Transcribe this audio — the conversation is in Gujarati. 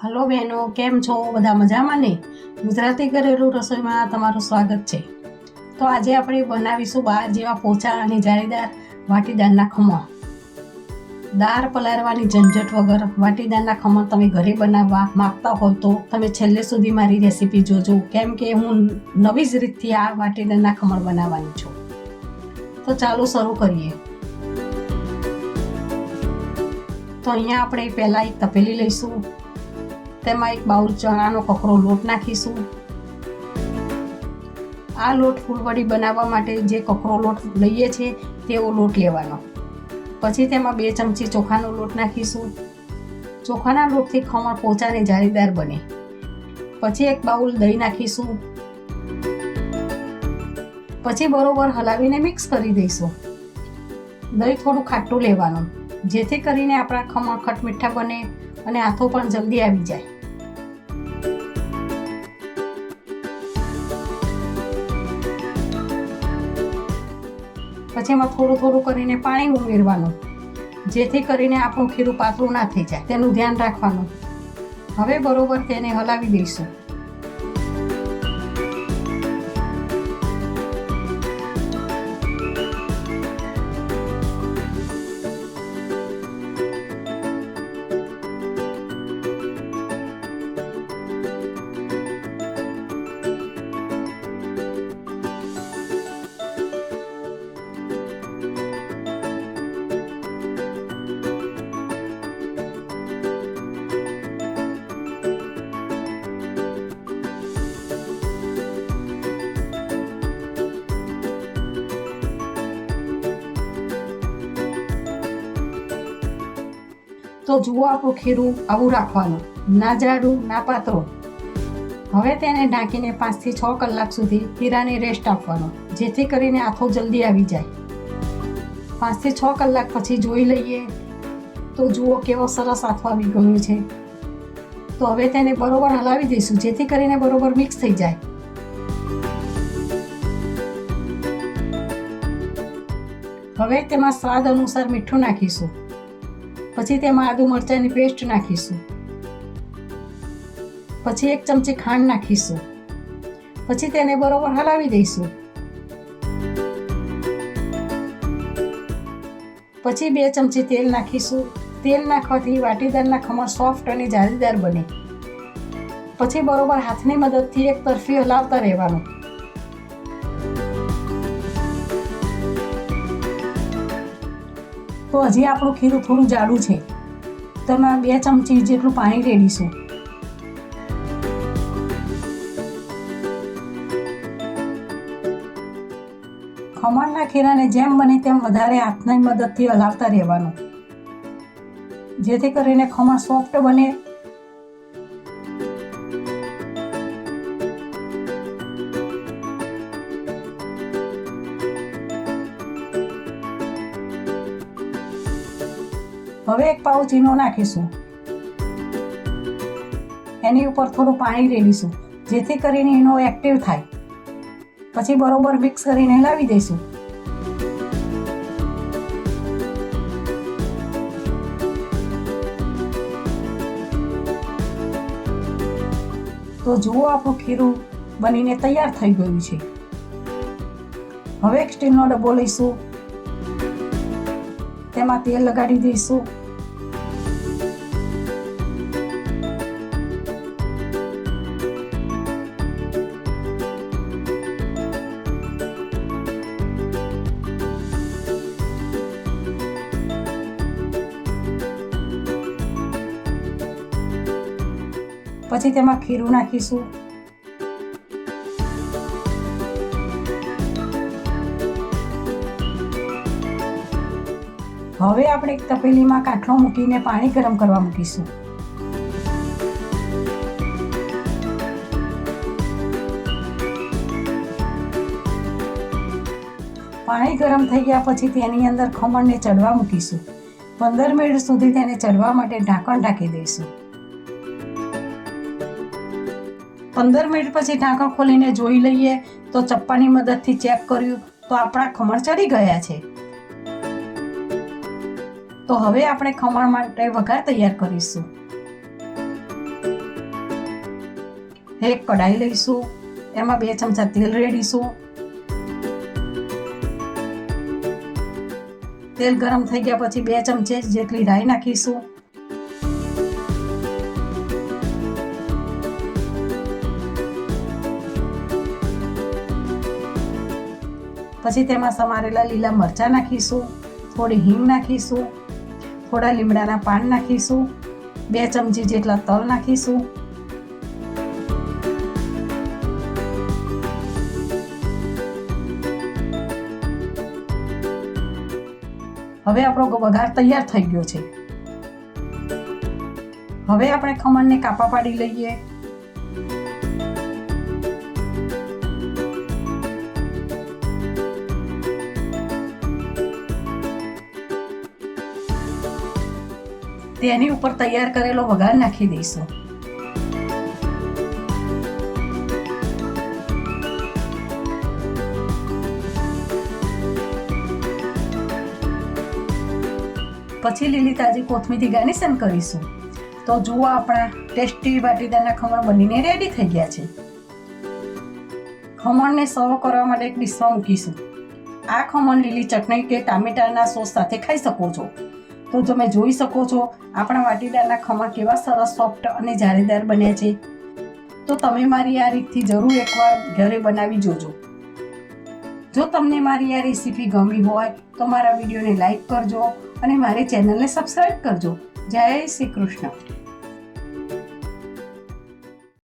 હલો બહેનો, કેમ છો? બધા મજામાં ને? ગુજરાતી ઘરેલું રસોઈમાં તમારું સ્વાગત છે. તો આજે આપણે બનાવીશું બહાર જેવા પોચા અને જાળીદાર વાટીદારના ખમણ. દાળ પલાળવાની ઝંઝટ વગર વાટીદારના ખમણ તમે ઘરે બનાવવા માંગતા હોય તો તમે છેલ્લે સુધી મારી રેસીપી જોજો, કેમ કે હું નવી જ રીતથી આ વાટીદારના ખમણ બનાવવાની છું. તો ચાલો શરૂ કરીએ. તો અહીંયા આપણે પહેલાં એક તપેલી લઈશું. તેમાં એક બાઉલ ચણાનો કકરો લોટ નાખીશું. આ લોટ ફૂલવડી બનાવવા માટે જે કકરો લોટ લઈએ છીએ તેવો લોટ લેવાનો. પછી તેમાં 2 ચમચી ચોખાનો લોટ નાખીશું. ચોખાના લોટથી ખમણ પોચા અને જાળીદાર બને. પછી એક બાઉલ દહીં નાખીશું. પછી બરોબર હલાવીને મિક્સ કરી દઈશું. દહીં થોડું ખાટું લેવાનું, જેથી કરીને આપણા ખમણ ખટમીઠા બને અને હાથો પણ જલ્દી આવી જાય. પછી એમાં થોડું કરીને પાણી ઉમેરવાનું, જેથી કરીને આપણું ખીરું પાતળું ના થઈ જાય, તેનું ધ્યાન રાખવાનું. હવે બરોબર તેને હલાવી દઈશું. તો જુઓ, આપણું ખીરું આવું રાખવાનું, ના જાડું ના પાતળું. હવે તેને ઢાંકીને 5 થી 6 કલાક સુધી ખીરાને રેસ્ટ આપવાનો, જેથી કરીને આથો જલ્દી આવી જાય. 5 થી 6 કલાક પછી જોઈ લઈએ તો જુઓ કેવો સરસ આથો આવી ગયો છે. તો હવે તેને બરોબર હલાવી દઈશું, જેથી કરીને બરોબર મિક્સ થઈ જાય. હવે તેમાં સ્વાદ અનુસાર મીઠું નાખીશું. પછી તેમાં આદુ મરચાંની પેસ્ટ નાખીશું. પછી 1 ચમચી ખાંડ નાખીશું. પછી તેને બરોબર હલાવી દઈશું. પછી 2 ચમચી તેલ નાખીશું. તેલ નાખવાથી વાટીદારના ખમણ સોફ્ટ અને જાળીદાર બને. પછી બરોબર હાથની મદદથી એક તરફી હલાવતા રહેવાનું. તો હજી આપણું ખીરું થોડું જાડું છે. તેમાં 2 ચમચી જેટલું પાણી રેડીશું. ખમણના ખીરાને જેમ બને તેમ વધારે હાથની મદદથી હલાવતા રહેવાનું, જેથી કરીને ખમણ સોફ્ટ બને. હવે એક પાઉં ચીનો નાખીશું. એની ઉપર થોડું પાણી રેડીશું, જેથી કરીને એનો એક્ટિવ થાય. પછી બરોબર મિક્સ કરીને હલાવી દઈશું. તો જુઓ, આપણું ખીરું બનીને તૈયાર થઈ ગયું છે. હવે એક સ્ટીલનો ડબ્બો લઈશું. તેમાં તેલ લગાડી દઈશું. પછી તેમાં ખીરું નાખીશું. હવે આપણે એક તપેલીમાં કાંઠો મૂકીને પાણી ગરમ કરવા મૂકીશું. પાણી ગરમ થઈ ગયા પછી તેની અંદર ખમણને ચડવા મૂકીશું. 15 મિનિટ સુધી તેને ચડવા માટે ઢાંકણ ઢાંકી દઈશું. 15 મિનિટ પછી ઢાંકણ ખોલીને જોઈ લઈએ તો ચપ્પાની મદદથી ચેક કર્યું તો આપણા ખમણ ચડી ગયા છે. તો હવે આપણે ખમણ માટે વઘાર તૈયાર કરીશું. એક કઢાઈ લઈશું, એમાં 2 ચમચા તેલ રેડીશું. તેલ ગરમ થઈ ગયા પછી 2 ચમચી જેટલી રાઈ નાખીશું. પછી તેમાં સમારેલા લીલા મરચાં નાખીશું, થોડી હિંગ નાખીશું, થોડા લીમડાના પાન નાખીશું, 2 ચમચી જેટલા તલ નાખીશું. હવે આપણો વઘાર તૈયાર થઈ ગયો છે. હવે આપણે ખમણને કાપા પાડી લઈએ. તેની ઉપર તૈયાર કરેલો વઘાર નાખી દઈશું. પછી લીલી તાજી કોથમીરથી ગાર્નિશિંગ કરીશું. તો જુઓ, આપણા ટેસ્ટી વાટીદારના ખમણ બનીને રેડી થઈ ગયા છે. ખમણને સર્વ કરવા માટે એક ડીશમાં મૂકીશું. આ ખમણ લીલી ચટણી કે ટામેટાના સોસ સાથે ખાઈ શકો છો. તો તમે જોઈ શકો છો આપણા વાટીદારના ખમણ કેવા સરસ સોફ્ટ અને જાળીદાર બન્યા છે. તો તમે મારી આ રીતથી જરૂર એકવાર ઘરે બનાવી જોજો. જો તમને મારી આ રેસીપી ગમી હોય તો મારા વિડીયોને લાઈક કરજો અને મારી ચેનલને સબસ્ક્રાઈબ કરજો. જય શ્રી કૃષ્ણ.